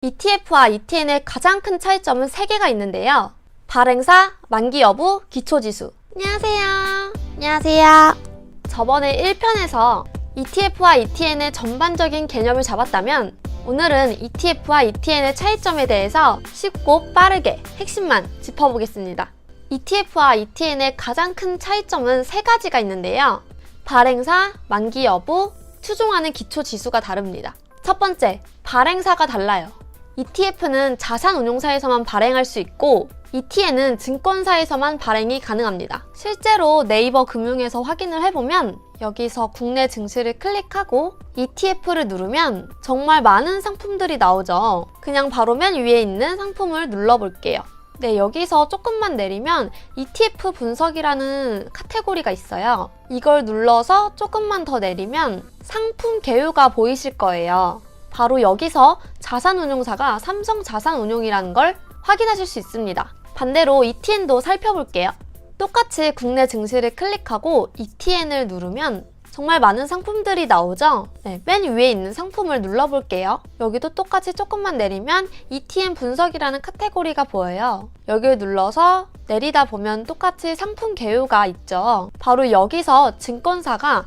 ETF와 ETN의 가장 큰 차이점은 3개가 있는데요. 발행사, 만기 여부, 기초지수. 안녕하세요. 안녕하세요. 저번에 1편에서 ETF와 ETN의 전반적인 개념을 잡았다면 오늘은 ETF와 ETN의 차이점에 대해서 쉽고 빠르게 핵심만 짚어보겠습니다. ETF와 ETN의 가장 큰 차이점은 3가지가 있는데요. 발행사, 만기 여부, 추종하는 기초지수가 다릅니다. 첫 번째, 발행사가 달라요. ETF는 자산운용사에서만 발행할 수 있고 ETN은 증권사에서만 발행이 가능합니다. 실제로 네이버 금융에서 확인을 해보면 여기서 국내 증시를 클릭하고 ETF를 누르면 정말 많은 상품들이 나오죠. 그냥 바로 맨 위에 있는 상품을 눌러볼게요. 네, 여기서 조금만 내리면 ETF 분석이라는 카테고리가 있어요. 이걸 눌러서 조금만 더 내리면 상품 개요가 보이실 거예요. 바로 여기서 자산운용사가 삼성자산운용이라는 걸 확인하실 수 있습니다. 반대로 ETN도 살펴볼게요. 똑같이 국내 증시를 클릭하고 ETN을 누르면 정말 많은 상품들이 나오죠? 네, 맨 위에 있는 상품을 눌러볼게요. 여기도 똑같이 조금만 내리면 ETN 분석이라는 카테고리가 보여요. 여기를 눌러서 내리다 보면 똑같이 상품 개요가 있죠. 바로 여기서 증권사가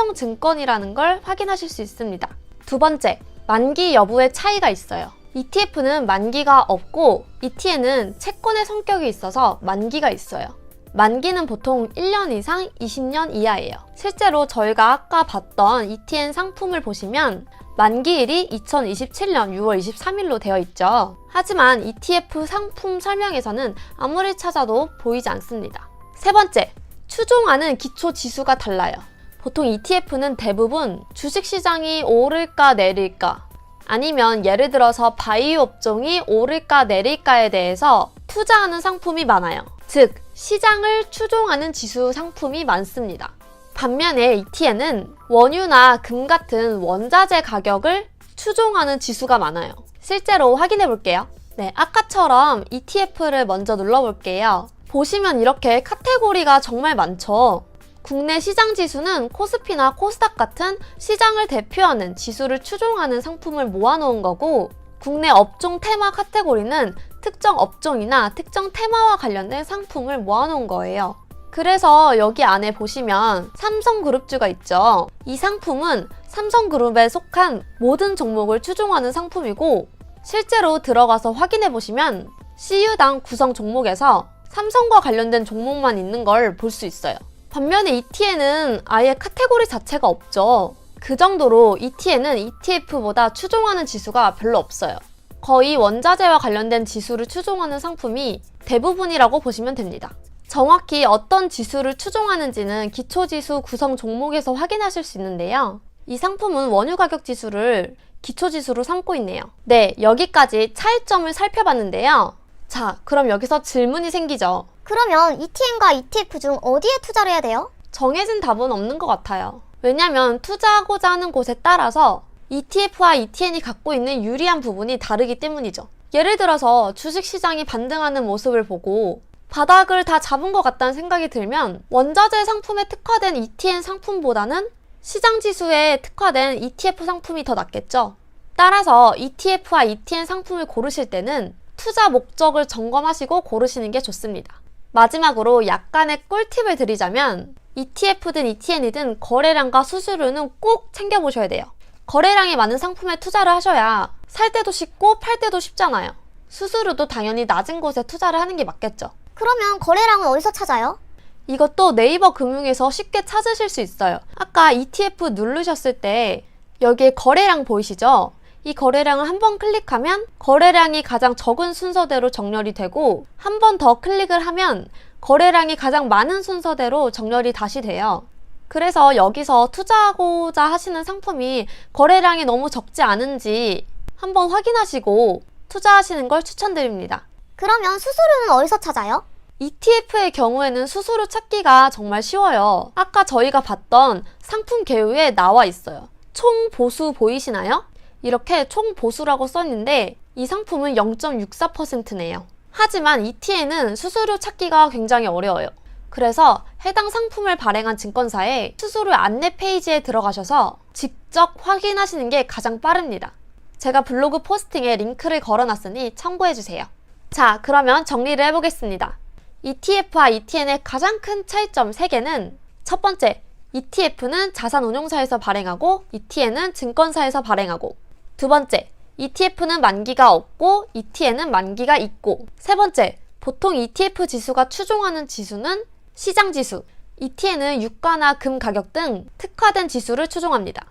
삼성증권이라는 걸 확인하실 수 있습니다. 두 번째, 만기 여부의 차이가 있어요. ETF는 만기가 없고 ETN은 채권의 성격이 있어서 만기가 있어요. 만기는 보통 1년 이상 20년 이하예요. 실제로 저희가 아까 봤던 ETN 상품을 보시면 만기일이 2027년 6월 23일로 되어 있죠. 하지만 ETF 상품 설명에서는 아무리 찾아도 보이지 않습니다. 세 번째, 추종하는 기초지수가 달라요. 보통 ETF는 대부분 주식시장이 오를까 내릴까 아니면 예를 들어서 바이오 업종이 오를까 내릴까에 대해서 투자하는 상품이 많아요. 즉, 시장을 추종하는 지수 상품이 많습니다. 반면에 ETN은 원유나 금 같은 원자재 가격을 추종하는 지수가 많아요. 실제로 확인해 볼게요. 네, 아까처럼 ETF를 먼저 눌러볼게요. 보시면 이렇게 카테고리가 정말 많죠. 국내 시장 지수는 코스피나 코스닥 같은 시장을 대표하는 지수를 추종하는 상품을 모아놓은 거고, 국내 업종 테마 카테고리는 특정 업종이나 특정 테마와 관련된 상품을 모아놓은 거예요. 그래서 여기 안에 보시면 삼성그룹주가 있죠. 이 상품은 삼성그룹에 속한 모든 종목을 추종하는 상품이고, 실제로 들어가서 확인해 보시면 CU당 구성 종목에서 삼성과 관련된 종목만 있는 걸 볼 수 있어요. 반면에 ETN은 아예 카테고리 자체가 없죠. 그 정도로 ETN은 ETF보다 추종하는 지수가 별로 없어요. 거의 원자재와 관련된 지수를 추종하는 상품이 대부분이라고 보시면 됩니다. 정확히 어떤 지수를 추종하는지는 기초지수 구성 종목에서 확인하실 수 있는데요. 이 상품은 원유 가격 지수를 기초지수로 삼고 있네요. 네, 여기까지 차이점을 살펴봤는데요. 자, 그럼 여기서 질문이 생기죠. 그러면 ETN과 ETF 중 어디에 투자를 해야 돼요? 정해진 답은 없는 것 같아요. 왜냐면 투자하고자 하는 곳에 따라서 ETF와 ETN이 갖고 있는 유리한 부분이 다르기 때문이죠. 예를 들어서 주식시장이 반등하는 모습을 보고 바닥을 다 잡은 것 같다는 생각이 들면 원자재 상품에 특화된 ETN 상품보다는 시장 지수에 특화된 ETF 상품이 더 낫겠죠. 따라서 ETF와 ETN 상품을 고르실 때는 투자 목적을 점검하시고 고르시는 게 좋습니다. 마지막으로 약간의 꿀팁을 드리자면 ETF든 ETN이든 거래량과 수수료는 꼭 챙겨보셔야 돼요. 거래량이 많은 상품에 투자를 하셔야 살 때도 쉽고 팔 때도 쉽잖아요. 수수료도 당연히 낮은 곳에 투자를 하는 게 맞겠죠. 그러면 거래량은 어디서 찾아요? 이것도 네이버 금융에서 쉽게 찾으실 수 있어요. 아까 ETF 누르셨을 때 여기에 거래량 보이시죠? 이 거래량을 한번 클릭하면 거래량이 가장 적은 순서대로 정렬이 되고 한 번 더 클릭을 하면 거래량이 가장 많은 순서대로 정렬이 다시 돼요. 그래서 여기서 투자하고자 하시는 상품이 거래량이 너무 적지 않은지 한번 확인하시고 투자하시는 걸 추천드립니다. 그러면 수수료는 어디서 찾아요? ETF의 경우에는 수수료 찾기가 정말 쉬워요. 아까 저희가 봤던 상품 개요에 나와 있어요. 총 보수 보이시나요? 이렇게 총 보수라고 써있는데 이 상품은 0.64%네요. 하지만 ETN은 수수료 찾기가 굉장히 어려워요. 그래서 해당 상품을 발행한 증권사의 수수료 안내 페이지에 들어가셔서 직접 확인하시는 게 가장 빠릅니다. 제가 블로그 포스팅에 링크를 걸어놨으니 참고해주세요. 자, 그러면 정리를 해보겠습니다. ETF와 ETN의 가장 큰 차이점 3개는 첫 번째, ETF는 자산운용사에서 발행하고 ETN은 증권사에서 발행하고, 두 번째, ETF는 만기가 없고 ETN은 만기가 있고, 세 번째, 보통 ETF 지수가 추종하는 지수는 시장지수, ETN은 유가나 금 가격 등 특화된 지수를 추종합니다.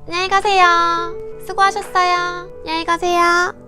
안녕히 가세요. 수고하셨어요. 안녕히 가세요.